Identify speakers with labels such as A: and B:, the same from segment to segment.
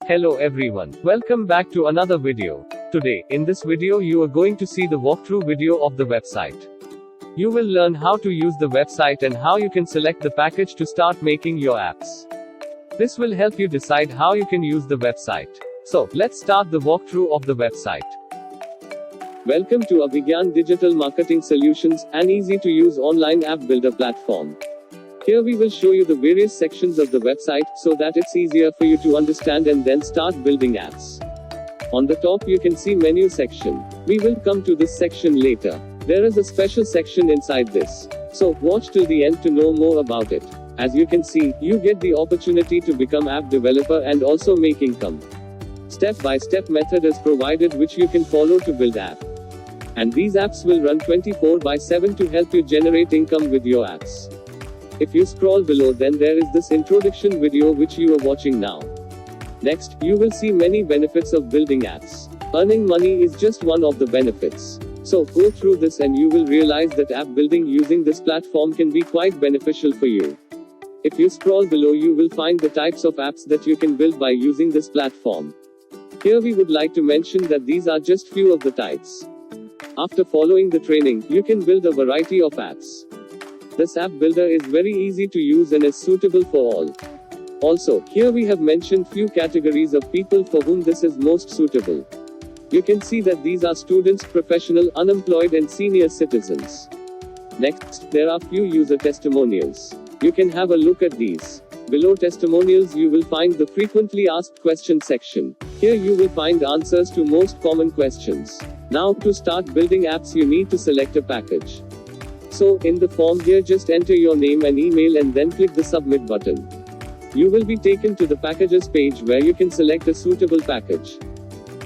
A: Hello everyone. Welcome back to another video. Today, in this video you are going to see the walkthrough video of the website. You will learn how to use the website and how you can select the package to start making your apps. This will help you decide how you can use the website. So, let's start the walkthrough of the website. Welcome to Abhigyan Digital Marketing Solutions, an easy-to-use online app builder platform. Here we will show you the various sections of the website, so that it's easier for you to understand and then start building apps. On the top you can see menu section. We will come to this section later. There is a special section inside this. So, watch till the end to know more about it. As you can see, you get the opportunity to become app developer and also make income. Step-by-step method is provided which you can follow to build app. And these apps will run 24/7 to help you generate income with your apps. If you scroll below, then there is this introduction video which you are watching now. Next, you will see many benefits of building apps. Earning money is just one of the benefits. So, go through this and you will realize that app building using this platform can be quite beneficial for you. If you scroll below, you will find the types of apps that you can build by using this platform. Here we would like to mention that these are just few of the types. After following the training, you can build a variety of apps. This app builder is very easy to use and is suitable for all. Also, here we have mentioned few categories of people for whom this is most suitable. You can see that these are students, professional, unemployed and senior citizens. Next, there are few user testimonials. You can have a look at these. Below testimonials you will find the frequently asked questions section. Here you will find answers to most common questions. Now, to start building apps you need to select a package. So, in the form here just enter your name and email and then click the submit button. You will be taken to the packages page where you can select a suitable package.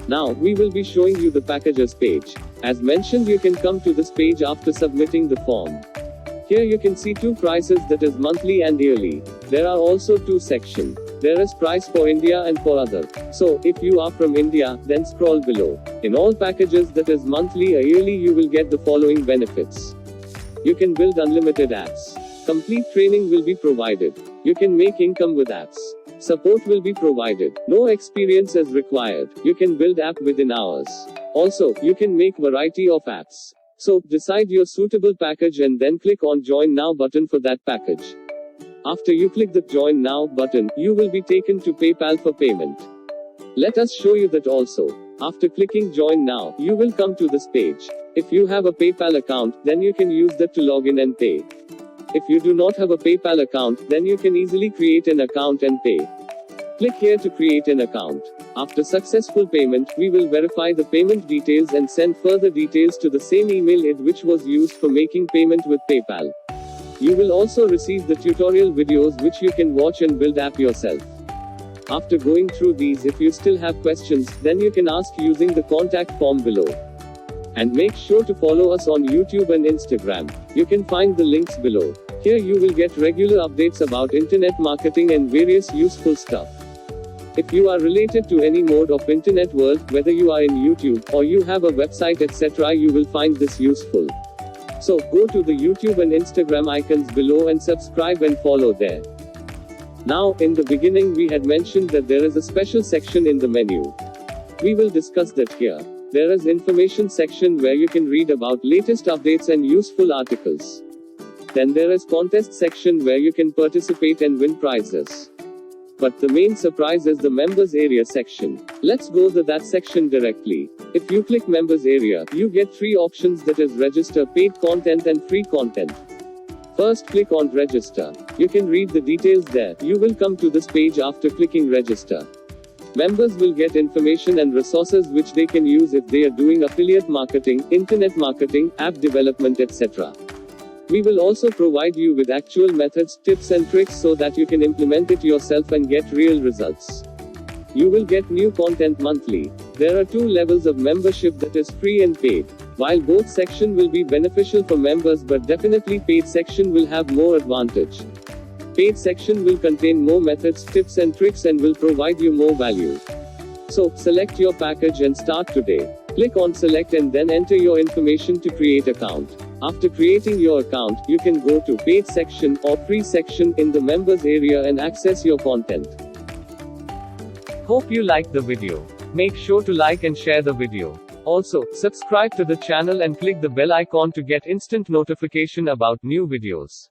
A: Now, we will be showing you the packages page. As mentioned, you can come to this page after submitting the form. Here you can see two prices, that is monthly and yearly. There are also two sections. There is price for India and for other. So, if you are from India, then scroll below. In all packages, that is monthly or yearly, you will get the following benefits. You can build unlimited apps. Complete training will be provided. You can make income with apps. Support will be provided. No experience is required. You can build app within hours. Also, you can make variety of apps. So, decide your suitable package and then click on Join Now button for that package. After you click the Join Now button, you will be taken to PayPal for payment. Let us show you that also. After clicking Join Now, you will come to this page. If you have a PayPal account, then you can use that to log in and pay. If you do not have a PayPal account, then you can easily create an account and pay. Click here to create an account. After successful payment, we will verify the payment details and send further details to the same email ID which was used for making payment with PayPal. You will also receive the tutorial videos which you can watch and build app yourself. After going through these, if you still have questions, then you can ask using the contact form below. And make sure to follow us on YouTube and Instagram. You can find the links below. Here you will get regular updates about internet marketing and various useful stuff. If you are related to any mode of internet world, whether you are in YouTube or you have a website etc., you will find this useful. So, go to the YouTube and Instagram icons below and subscribe and follow there. Now, in the beginning we had mentioned that there is a special section in the menu. We will discuss that here. There is information section where you can read about latest updates and useful articles. Then there is contest section where you can participate and win prizes. But the main surprise is the members area section. Let's go to that section directly. If you click members area, you get three options, that is register, paid content and free content. First, click on register. You can read the details there. You will come to this page after clicking register. Members will get information and resources which they can use if they are doing affiliate marketing, internet marketing, app development etc. We will also provide you with actual methods, tips and tricks so that you can implement it yourself and get real results. You will get new content monthly. There are two levels of membership, that is free and paid. While both section will be beneficial for members, but definitely paid section will have more advantage. Paid section will contain more methods, tips and tricks and will provide you more value. So, select your package and start today. Click on select and then enter your information to create account. After creating your account, you can go to paid section or free section in the members area and access your content. Hope you liked the video. Make sure to like and share the video. Also, subscribe to the channel and click the bell icon to get instant notification about new videos.